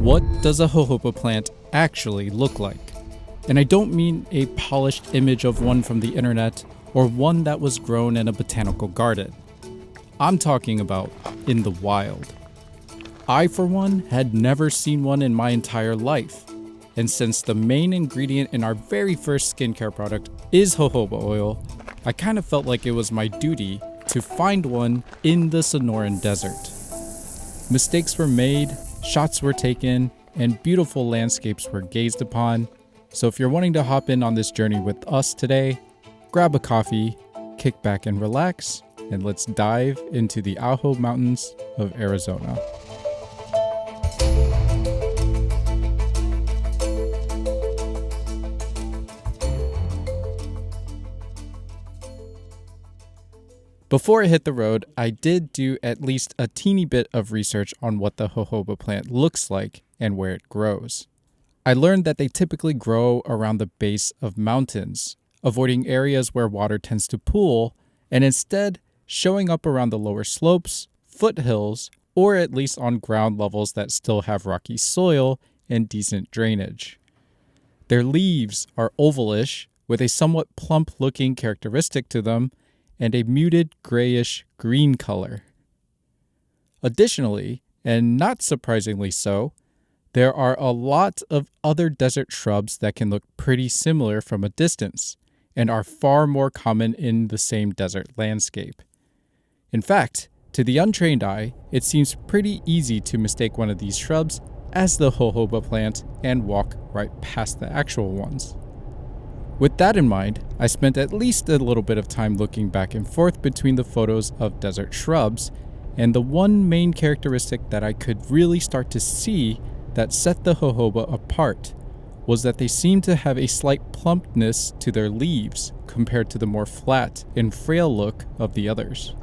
What does a jojoba plant actually look like? And I don't mean a polished image of one from the internet or one that was grown in a botanical garden. I'm talking about in the wild. I, for one, had never seen one in my entire life. And since the main ingredient in our very first skincare product is jojoba oil, I kind of felt like it was my duty to find one in the Sonoran Desert. Mistakes were made, shots were taken, and beautiful landscapes were gazed upon. So if you're wanting to hop in on this journey with us today, grab a coffee, kick back and relax, and let's dive into the Ajo Mountains of Arizona. Before I hit the road, I did do at least a teeny bit of research on what the jojoba plant looks like and where it grows. I learned that they typically grow around the base of mountains, avoiding areas where water tends to pool, and instead showing up around the lower slopes, foothills, or at least on ground levels that still have rocky soil and decent drainage. Their leaves are ovalish, with a somewhat plump-looking characteristic to them, and a muted grayish green color. Additionally, and not surprisingly so, there are a lot of other desert shrubs that can look pretty similar from a distance, and are far more common in the same desert landscape. In fact, to the untrained eye, it seems pretty easy to mistake one of these shrubs as the jojoba plant and walk right past the actual ones. With that in mind, I spent at least a little bit of time looking back and forth between the photos of desert shrubs, and the one main characteristic that I could really start to see that set the jojoba apart was that they seemed to have a slight plumpness to their leaves compared to the more flat and frail look of the others.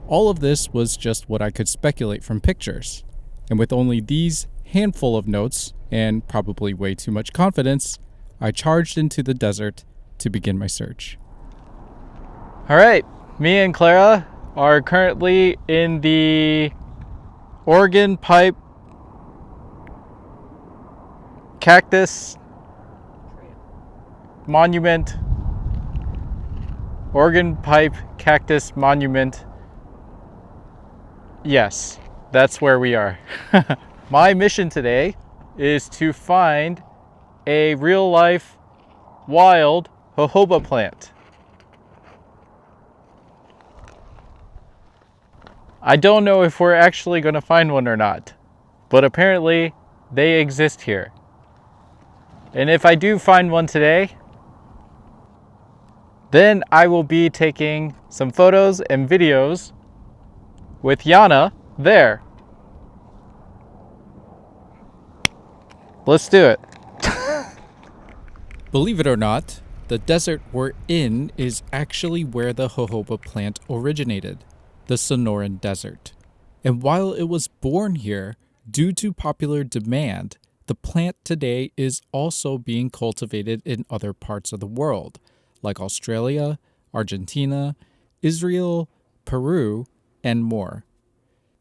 All of this was just what I could speculate from pictures, and with only these handful of notes, and probably way too much confidence, I charged into the desert to begin my search. All right, me and Clara are currently in the Organ Pipe Cactus Monument. Organ Pipe Cactus Monument. Yes, that's where we are. My mission today is to find a real-life wild jojoba plant. I don't know if we're actually going to find one or not, but apparently they exist here. And if I do find one today, then I will be taking some photos and videos with Yana there. Let's do it. Believe it or not, the desert we're in is actually where the jojoba plant originated, the Sonoran Desert. And while it was born here, due to popular demand, the plant today is also being cultivated in other parts of the world, like Australia, Argentina, Israel, Peru, and more.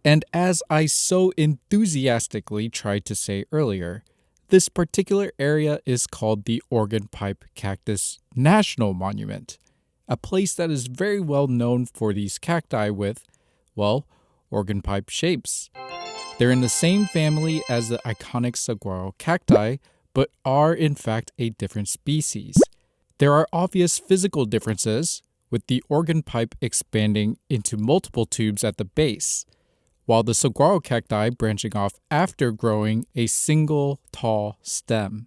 And as I so enthusiastically tried to say earlier, this particular area is called the Organ Pipe Cactus National Monument, a place that is very well known for these cacti with, well, organ pipe shapes. They're in the same family as the iconic saguaro cacti, but are in fact a different species. There are obvious physical differences, with the organ pipe expanding into multiple tubes at the base, while the saguaro cacti branching off after growing a single tall stem.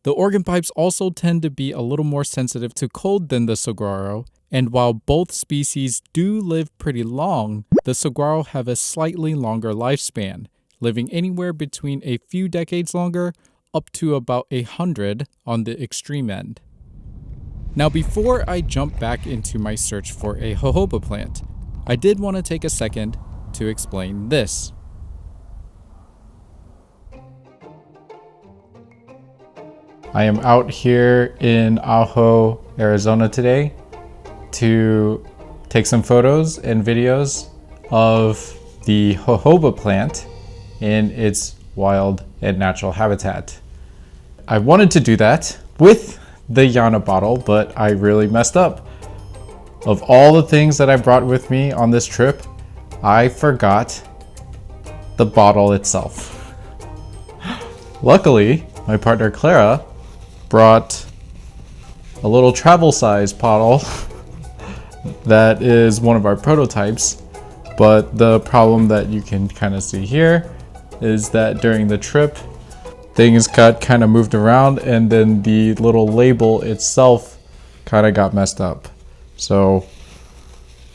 The organ pipes also tend to be a little more sensitive to cold than the saguaro, and while both species do live pretty long, the saguaro have a slightly longer lifespan, living anywhere between a few decades longer up to about 100 on the extreme end. Now, before I jump back into my search for a jojoba plant, I did want to take a second to explain this. I am out here in Ajo, Arizona today to take some photos and videos of the jojoba plant in its wild and natural habitat. I wanted to do that with the Yana bottle, but I really messed up. Of all the things that I brought with me on this trip, I forgot the bottle itself. Luckily, my partner Clara brought a little travel size bottle that is one of our prototypes, but the problem that you can kind of see here is that during the trip things got kind of moved around, and then the little label itself kind of got messed up. So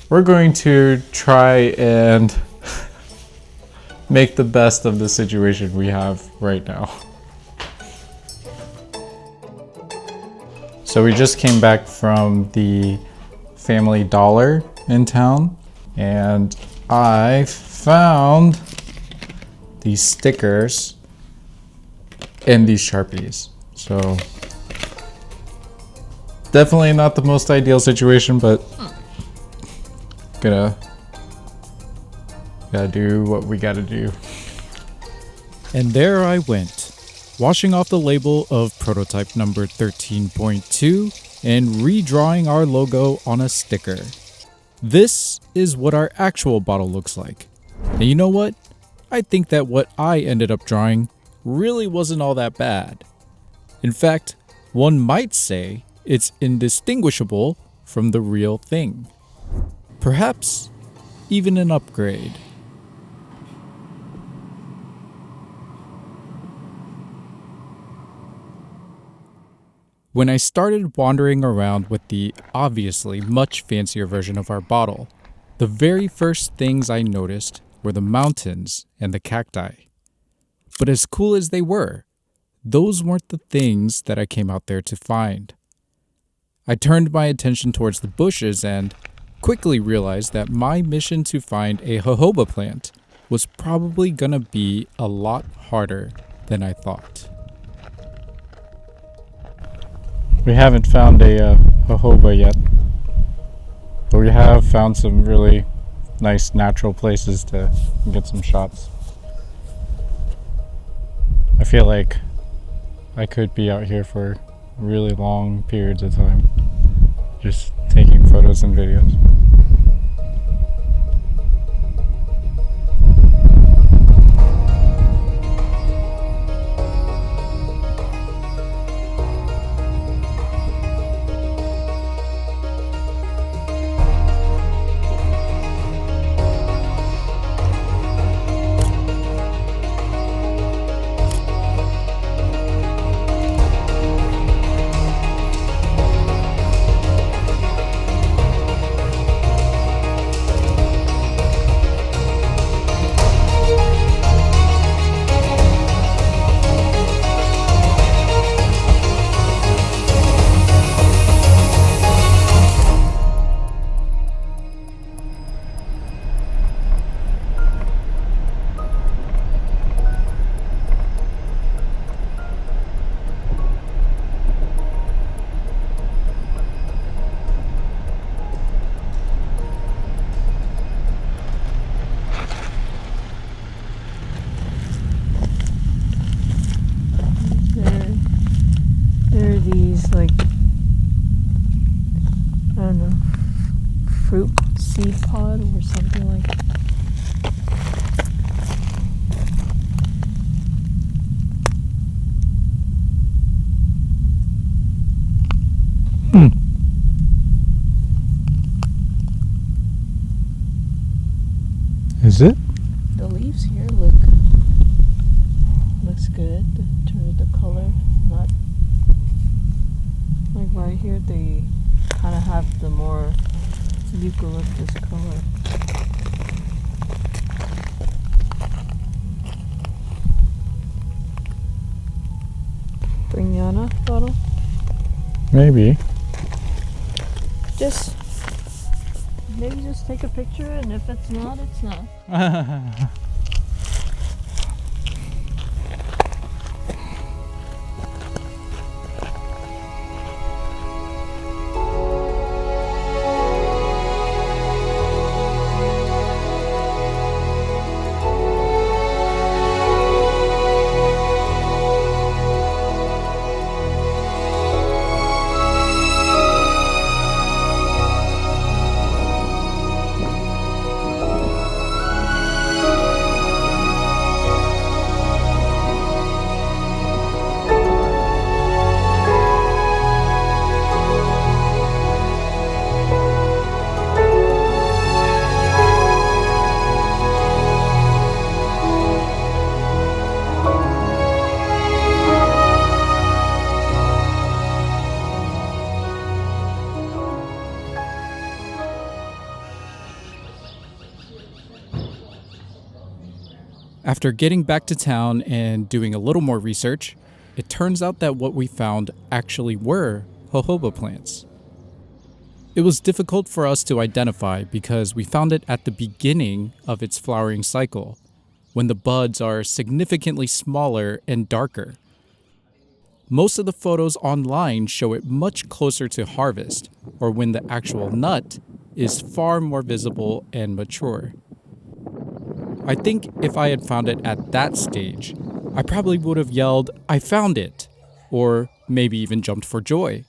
we're going to try and make the best of the situation we have right now. So we just came back from the Family Dollar in town, and I found these stickers and these Sharpies. So definitely not the most ideal situation, but gotta do what we gotta do. And there I went, washing off the label of prototype number 13.2 and redrawing our logo on a sticker. This is what our actual bottle looks like. And you know what? I think that what I ended up drawing really wasn't all that bad. In fact, one might say it's indistinguishable from the real thing. Perhaps even an upgrade. When I started wandering around with the obviously much fancier version of our bottle, the very first things I noticed were the mountains and the cacti. But as cool as they were, those weren't the things that I came out there to find. I turned my attention towards the bushes and quickly realized that my mission to find a jojoba plant was probably gonna be a lot harder than I thought. We haven't found a jojoba yet, but we have found some really nice natural places to get some shots. I feel like I could be out here for really long periods of time, just taking photos and videos. There are these, like, I don't know, fruit seed pod or something like that. Is it? The leaves here looks good in terms of the color. Not like right here they kind of have the more eucalyptus color. Bring Yana bottle? Maybe. Maybe just take a picture, and if it's not, it's not. After getting back to town and doing a little more research, it turns out that what we found actually were jojoba plants. It was difficult for us to identify because we found it at the beginning of its flowering cycle, when the buds are significantly smaller and darker. Most of the photos online show it much closer to harvest, or when the actual nut is far more visible and mature. I think if I had found it at that stage, I probably would have yelled, "I found it!" or maybe even jumped for joy.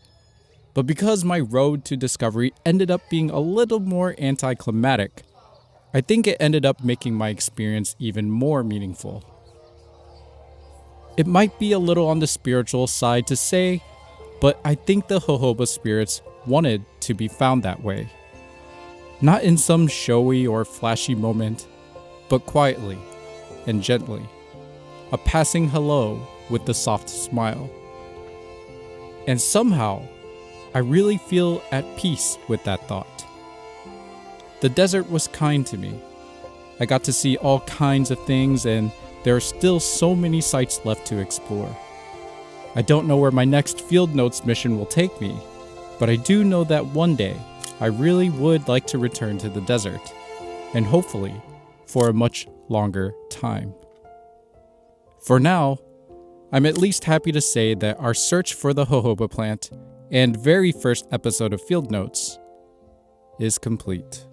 But because my road to discovery ended up being a little more anticlimactic, I think it ended up making my experience even more meaningful. It might be a little on the spiritual side to say, but I think the jojoba spirits wanted to be found that way. Not in some showy or flashy moment, but quietly and gently. A passing hello with a soft smile. And somehow, I really feel at peace with that thought. The desert was kind to me. I got to see all kinds of things, and there are still so many sites left to explore. I don't know where my next field notes mission will take me, but I do know that one day I really would like to return to the desert, and hopefully for a much longer time. For now, I'm at least happy to say that our search for the jojoba plant and very first episode of Field Notes is complete.